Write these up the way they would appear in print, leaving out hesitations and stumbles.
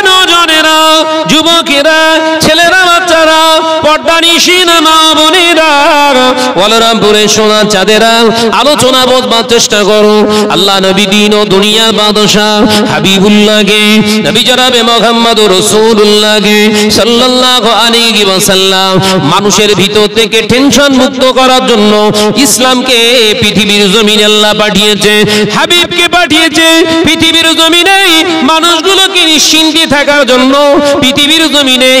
নওজনেরা, যুবকেরা, ছেলেরা, বাচ্চারা, পর্দানিশীন মা বোনেরা, বলরামপুরের সোনার চাঁদেরা, আলোচনা বুঝবার চেষ্টা করো। আল্লাহ নবী দিন ও দুনিয়ার বাদশাহ হাবিবুল্লাহকে, নবী জনাবে মুহাম্মদুর রাসূলুল্লাহকে সাল্লাল্লাহু আলাইহি ওয়াসাল্লাম মানুষের ভিতর থেকে টেনশন মুক্ত করার জন্য ইসলামকে পৃথিবীর জমিনে আল্লাহ পাঠিয়েছে, হাবিবকে পাঠিয়েছে পৃথিবীর জমিনে মানুষগুলোকে নিশ্চিন্তে থাকার জন্য, পৃথিবীর জমিনে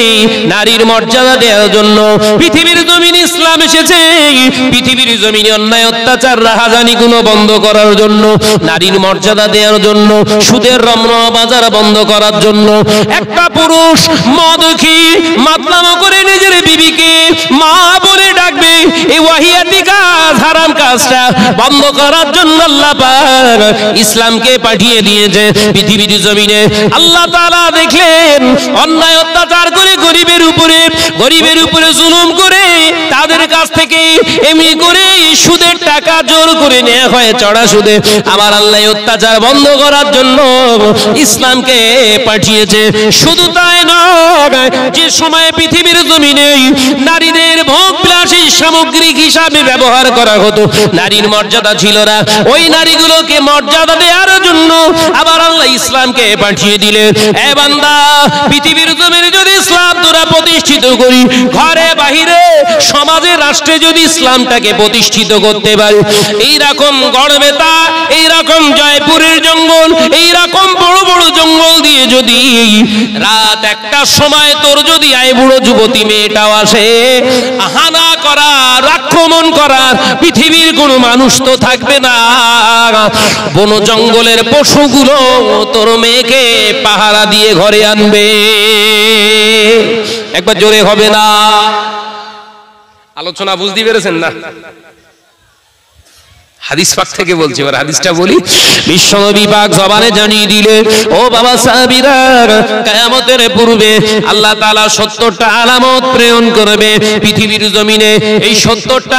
নারীর মর্যাদা দেওয়ার জন্য পৃথিবীর জমিনে ইসলাম এসেছে, পৃথিবীর জমিনে অন্যায় অত্যাচার রাহাজানিগুলো বন্ধ করার জন্য, নারীর মর্যাদা দেওয়ার জন্য, সুদের রমরমা বাজার বন্ধ করার জন্য। একটা পুরুষ মদ খেয়ে মাতলামো করে নিজের বিবিকে মা বলে ডাকবে, এই ওয়াহিয়াতি কাজ, হারাম কাজটা বন্ধ করার জন্য আল্লাহ পাক ইসলামকে পাঠিয়ে দিয়েছে পৃথিবীর জমিনে। আল্লাহ তাআলা দেখলেন অন্যায় অত্যাচার করে গরিবের উপরে জুলুম করে তাদের কাছ থেকে এমনি করে সুদের টাকা জোর করে নেওয়া হয় চড়া সুদে। আমার আল্লাহ অত্যাচার বন্ধ করার জন্য ইসলামকে পাঠিয়েছে। শুধু তাই নয়, যে সময় পৃথিবীর জমিনে নারীদের ভোগ বিলাসী সামগ্রিক হিসাবে ব্যবহার করা হতো, নারীর মর্যাদা ছিল না, ওই নারীগুলোকে মর্যাদা দেওয়ার জন্য আবার আল্লাহ ইসলামকে পাঠিয়ে দিলেন। এ বান্দা, পৃথিবীর জমিনে যদি ইসলাম তোরা প্রতিষ্ঠিত করি, ঘরে বাহিরে সমাজে রাষ্ট্রে যদি ইসলামটাকে প্রতিষ্ঠিত করতে পারি, এইরকম গড়বেতা, এইরকম জয়পুরের জঙ্গল, এইরকম বড় বড় জঙ্গল দিয়ে যদি রাত একটা সময় তোর যদি আয় বুড়ো যুবতী মেয়েটাও আসে, হানা করার, আক্রমণ করার পৃথিবীর কোনো মানুষ তো থাকবে না। বন জঙ্গলের পশুগুলো তোর মেয়েকে পাহারা দিয়ে ঘরে আনবে। একবার জোরে হবে না? আলোচনা বুঝতে পেরেছেন না? হাদিস পাক থেকে বলছি, এবার হাদিসটা বলি। বিশ্বনবী পাক জবানে জানিয়ে দিলে, ও বাবা সাহাবীরা, কিয়ামতের পূর্বে আল্লাহ তাআলা 70টা আলামত প্রেরণ করবে পৃথিবীর জমিনে। এই 70টা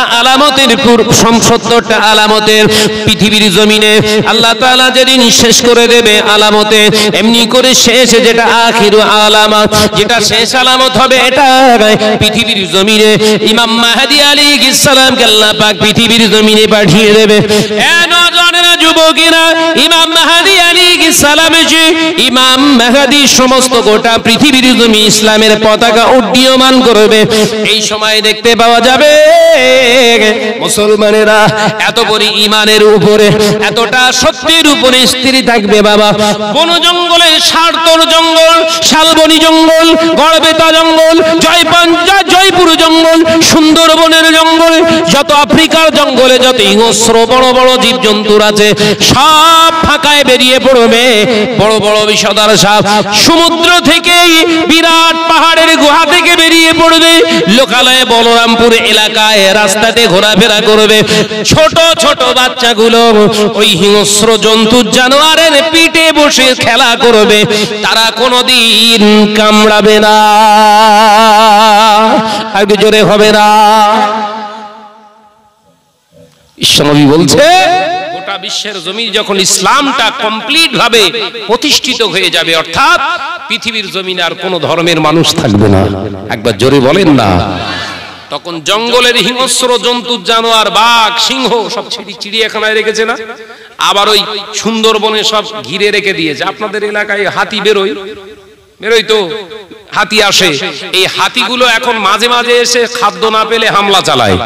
আলামতের পৃথিবীর জমিনে আল্লাহ তাআলা যেদিন শেষ করে দেবে আলামতে, এমনি করে শেষ যেটা আখিরু আলামত, যেটা শেষ আলামত হবে, এটা পৃথিবীর জমিনে ইমাম মাহদী আলাইহিস সালামকে আল্লাহ পাক পৃথিবীর জমিনে পাঠিয়ে দেবে। যুবকেরা, ইমাম মাহদী আলাইহিস সালাম এসে ইমাম মাহদী সমস্ত গোটা পৃথিবীর জমি ইসলামের পতাকা উড্ডীয়মান করবে। এই সময় দেখতে পাওয়া যাবে মুসলমানেরা এত বড় ঈমানের উপরে, এতটা সত্যের উপরে স্থির থাকবে। বাবা, বন জঙ্গলে সারতর জঙ্গল, শালবনী জঙ্গল, গড়বেতা জঙ্গল, জয়পুর জঙ্গল, সুন্দরবনের জঙ্গল, যত আফ্রিকার জঙ্গলে যত হিংস্র বড় বড় জীবজন্তুর আছে, সব ফাঁকায় বেরিয়ে পড়বে। বড় বড় বিষধর সাপ সমুদ্র থেকে, বিরাট পাহাড়ের গুহা থেকে বেরিয়ে পড়বে। লোকালয়ে বলরামপুর এলাকায় রাস্তাতে ঘোরাফেরা করবে। ছোট ছোট বাচ্চাগুলো ওই হিংস্র জন্তুর জানোয়ারের পিঠে বসে খেলা করবে। তারা কোনোদিন কামড়াবে না। আর জোরে হবে না? বিশ্বনবী বলছে, গোটা বিশ্বের জমি যখন ইসলামটা কমপ্লিট ভাবে প্রতিষ্ঠিত হয়ে যাবে, অর্থাৎ পৃথিবীর জমিনে আর কোন ধর্মের মানুষ থাকবে না, একবার জোরে বলেন না, তখন জঙ্গলের হিংস্র জন্তু, জানোয়ার, বাঘ, সিংহ সব চিড়িয়াখানায় রেখেছে না, আবার ওই সুন্দরবনে সব ঘিরে রেখে দিয়েছে। আপনাদের এলাকায় হাতি বেরোয় তো, হাতি আসে। এই হাতিগুলো এখন মাঝে মাঝে এসে খাদ্য না পেলে হামলা চালায়,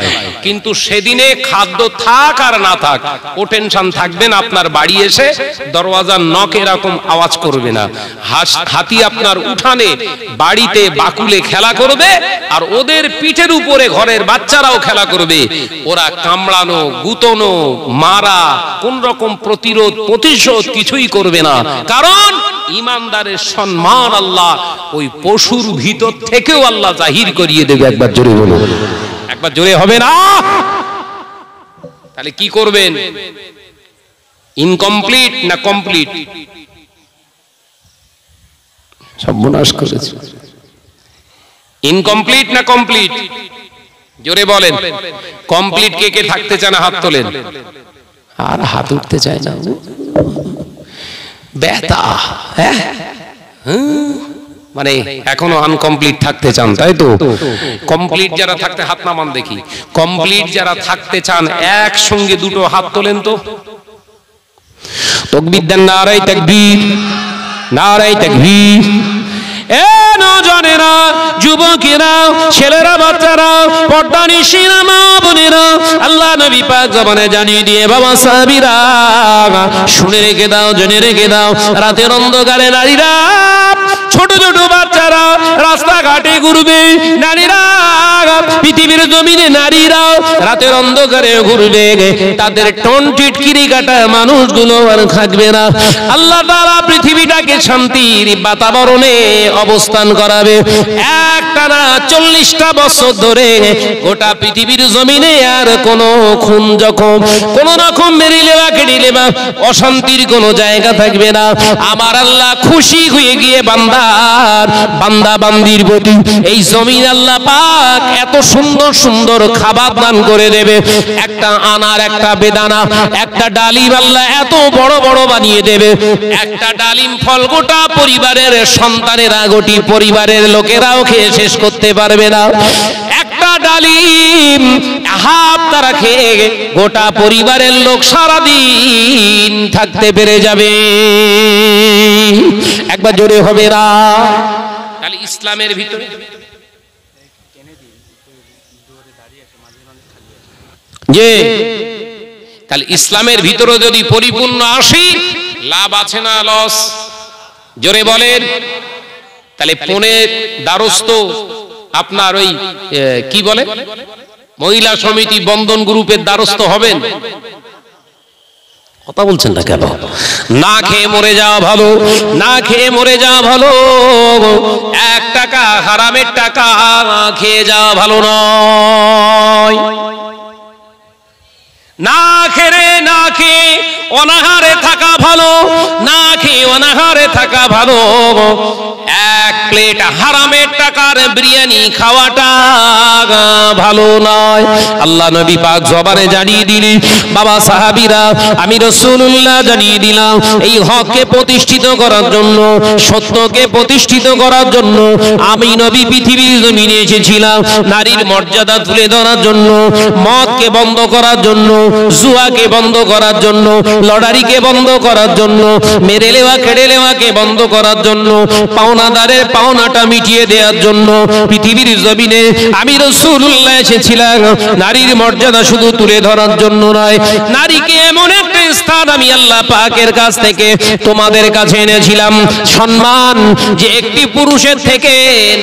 কিন্তু সেদিনে খাদ্য থাক আর না থাক ও টেনশন থাকবেন। আপনার বাড়ি এসে দরওয়াজার নক এরকম আওয়াজ করবে না। হাতি আপনার উঠানে, বাড়িতে, বাকুলে খেলা করবে, আর ওদের পিঠের উপরে ঘরের বাচ্চারাও খেলা করবে। ওরা কামড়ানো, গুতনো, মারা, কোন রকম প্রতিশোধ কিছুই করবে না, কারণ ঈমানদারের সম্মান আল্লাহ ওই পশুর ভিতর থেকেও আল্লাহ জাহির করিয়ে দেবে। একবার জোরে বলুন, একবার জোরে হবে না? তাহলে কি করবেন? ইনকমপ্লিট না কমপ্লিট? সর্বনাশ করেছে। ইনকমপ্লিট না কমপ্লিট? জোরে বলেন। কমপ্লিট কে কে থাকতে চান? হাত তোলেন। আর হাত উঠতে চায় না, ব্যথা। হ্যাঁ, মানে এখনো আনকমপ্লিট থাকতে চান, তাই তো? কমপ্লিট যারা থাকতে হাত নামান দেখি। কমপ্লিট যারা থাকতে চান একসঙ্গে দুটো হাত তোলেন তো। তাকবীর দেন, নারায়ে তাকবীর, নারায়ে তাকবীর। এ নওজওয়ানেরা, যুবকেরা, ছেলেরা, বাচ্চারা, পর্দানিশীনা মা বোনেরা, আল্লাহ নবী পাক জবানে জানিয়ে দিয়ে বাবা সাহাবীরা শুনে রেখে দাও, জেনে রেখে দাও, রাতের অন্ধকারে নারীরা, ছোট ছোট বাচ্চারা রাস্তাঘাটে ঘুরবে, নারীরা পৃথিবীর জমিনে নারীরা রাতের অন্ধকারে ঘুরবে, তাদের টন টিটকিরি কাটা মানুষগুলো আর থাকবে না। আল্লাহ তাআলা পৃথিবীটাকে শান্তির বাতাবরণে অবস্থান করাবে। একটানা 40টা বছর ধরে গোটা পৃথিবীর জমিনে আর কোনো খুন জখম, কোন রকম মেরিলেবা কেড়িলেবা অশান্তির কোনো জায়গা থাকবে না। আমার আল্লাহ খুশি হয়ে গিয়ে বান্দা বান্দির প্রতি এই জমিন আল্লাহ পাক এত সুন্দর সুন্দর খাবার দান করে দেবে। একটা আনার, একটা বেদানা, একটা ডালিম আল্লাহ এত বড় বড় বানিয়ে দেবে। একটা ডালিম ফল গোটা পরিবারের সন্তানেরা, গোটি পরিবারের লোকেরাও খেয়ে শেষ করতে পারবে না। একটা ডালিম হাফ তারা খেয়ে গোটা পরিবারের লোক সারাদিন থাকতে পেরে যাবে। একবার জোরে হবে না? তাহলে ইসলামের ভিতরে যে তাহলে ইসলামের ভিতরে যদি পরিপূর্ণ আসি, লাভ আছে না লস? জোরে বলেন। তাহলে পনের দ্বারস্থ আপনার ওই কি বলে মহিলা সমিতি বন্ধন গ্রুপের দ্বারস্থ হবেন? কথা বলছেন না কেন? না খেয়ে মরে যাওয়া ভালো, না খেয়ে মরে যাওয়া ভালো। 1 টাকা হারামের টাকা খেয়ে যাওয়া ভালো নয়। না খেয়ে অনাহারে থাকা ভালো, না খেয়ে অনাহারে থাকা ভালো। 1 প্লেট হারামের টাকার বিরিয়ানি খাওয়াটা ভালো নয়। আল্লাহ নবী পাক জবানে জানিয়ে দিলি, বাবা সাহাবীরা, আমি রাসূলুল্লাহ জানিয়ে দিলাম, এই হককে প্রতিষ্ঠিত করার জন্য, সত্যকে প্রতিষ্ঠিত করার জন্য আমি নবী পৃথিবীর জমিনে এসেছিলাম। নারীর মর্যাদা তুলে ধরার জন্য, মদকে বন্ধ করার জন্য, জুয়াকে বন্ধ করার জন্য, লটারিকে বন্ধ করার জন্য, মেরে লেওয়া কেড়ে লেওয়াকে বন্ধ করার জন্য, পাওনাদারের পাওনাটা মিটিয়ে দেওয়ার জন্য পৃথিবীর জমিনে আমি রাসূলুল্লাহ এসেছিলাম। নারীর মর্যাদা শুধু তুলে ধরার জন্য নয়, নারীকে এমন একটা স্থান আমি আল্লাহ পাকের কাছ থেকে তোমাদের কাছে এনেছিলাম, সম্মান যে একটি পুরুষের থেকে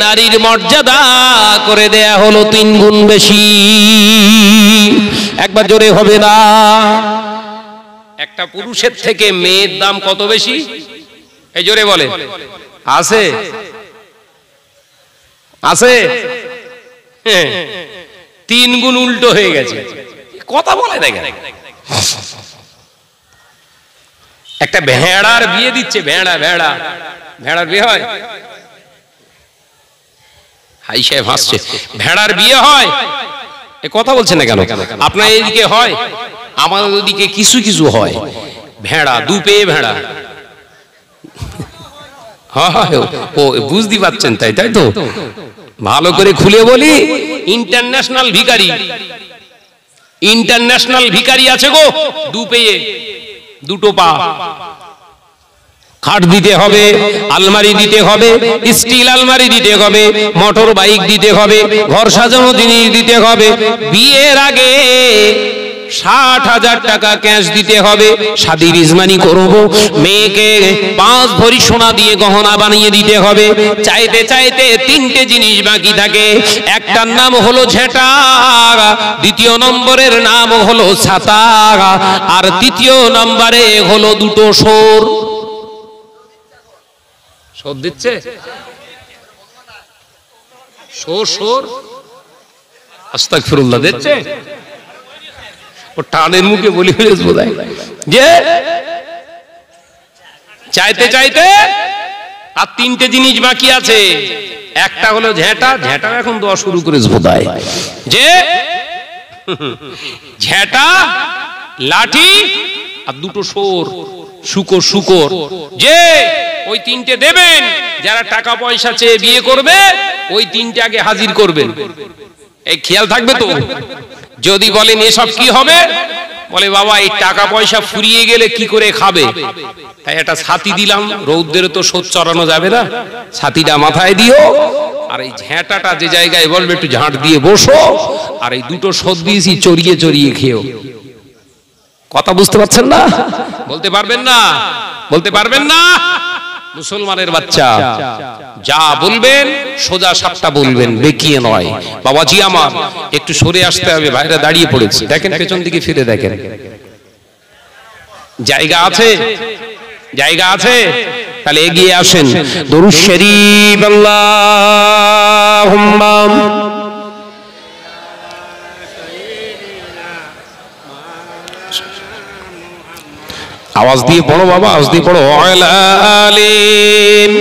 নারীর মর্যাদা করে দেয়া হলো 3 গুণ বেশি। একবার জোরে হবে না? একটা পুরুষের থেকে মেয়ের দাম কত বেশি? এই জোরে বলে। আছে আছে 3 গুণ উল্টো হয়ে গেছে। কথা বলে দেখেন। একটা ভেড়ার বিয়ে দিচ্ছে, ভেড়ার বিয়ে হয়। হাই সাহেব হাসছে। ভেড়ার বিয়ে হয়, এ কথা বলছেন না কেন? আপনার এইদিকে হয়, আমাদের ওদিকে কিছু কিছু হয়। ভেড়া, 2 পেয়ে ভেড়া। ও বুঝতে পারছেন? তাই তো ভালো করে খুলে বলি, ইন্টারন্যাশনাল ভিখারি আছে গো, 2 পেয়ে 2টো পা। খাট দিতে হবে, আলমারি দিতে হবে, স্টিল আলমারি দিতে হবে, মোটর বাইক দিতে হবে, ঘর সাজানো জিনিস দিতে হবে। বিয়ের আগে 60,000 টাকা ক্যাশ দিতে হবে। শাদি রিজমানি করব, মেয়েকে 5 ভরি সোনা দিয়ে গহনা বানিয়ে দিতে হবে। চাইতে চাইতে 3টে জিনিস বাকি থাকে। একটার নাম হলো ঝেঁটা, দ্বিতীয় নম্বরের নাম হলো ছাতা, আর তৃতীয় নম্বরে হলো 2টো সোর। সোর দিচ্ছে? সোর আস্তাগফিরুল্লাহ দিচ্ছে। ও টানের মুখে বলি বোঝায় যে চাইতে চাইতে আর 3টে জিনিস বাকি আছে। একটা হলো ঝেঁটা, এখন দেওয়া শুরু করে বোঝায় যে ঝেঁটা, লাঠি আর 2টো সোর। শুকর যে ওই তিনটে দেবেন, যারা টাকা পয়সা চেয়ে বিয়ে করবে ওই তিনটে আগে হাজির করবেন। এই খেয়াল থাকবে তো। যদি বলেন এসব কি হবে, বলে বাবা এই টাকা পয়সা ফুরিয়ে গেলে কি করে খাবে, তাই একটা ছাতি দিলাম, রৌদ্রে তো শোধ চড়ানো যাবে না, ছাতিটা মাথায় দিও, আর এই ঝ্যাঁটাটা যে জায়গায় বলবে একটু ঝাঁট দিয়ে বসো, আর এই দুটো শোধ দিয়েছি চড়িয়ে চড়িয়ে খেও। কথা বুঝতে পারছেন না? বলতে পারবেন না? বলতে পারবেন না? মুসলমানের বাচ্চা যা বলবেন সোজা সাপটা বলবেন, বেকিয়ে নয়। বাবাজি আমার একটু সরে আসতে হবে, ভাইরা দাঁড়িয়ে পড়েছে, দেখেন পেছন দিকে ফিরে দেখেন, জায়গা আছে? জায়গা আছে? তাহলে এগিয়ে আসেন। দরুদ শরীফ আল্লাহুম্মা আওয়াজ দিয়ে পড়ো বাবা, আওয়াজ দিয়ে পড়ো। আলা আলিম,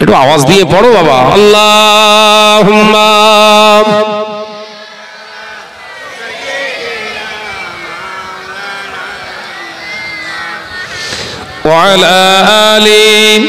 একটু আওয়াজ দিয়ে পড়ো বাবা। আল্লাহুম্মা ওয়া আলা আলিম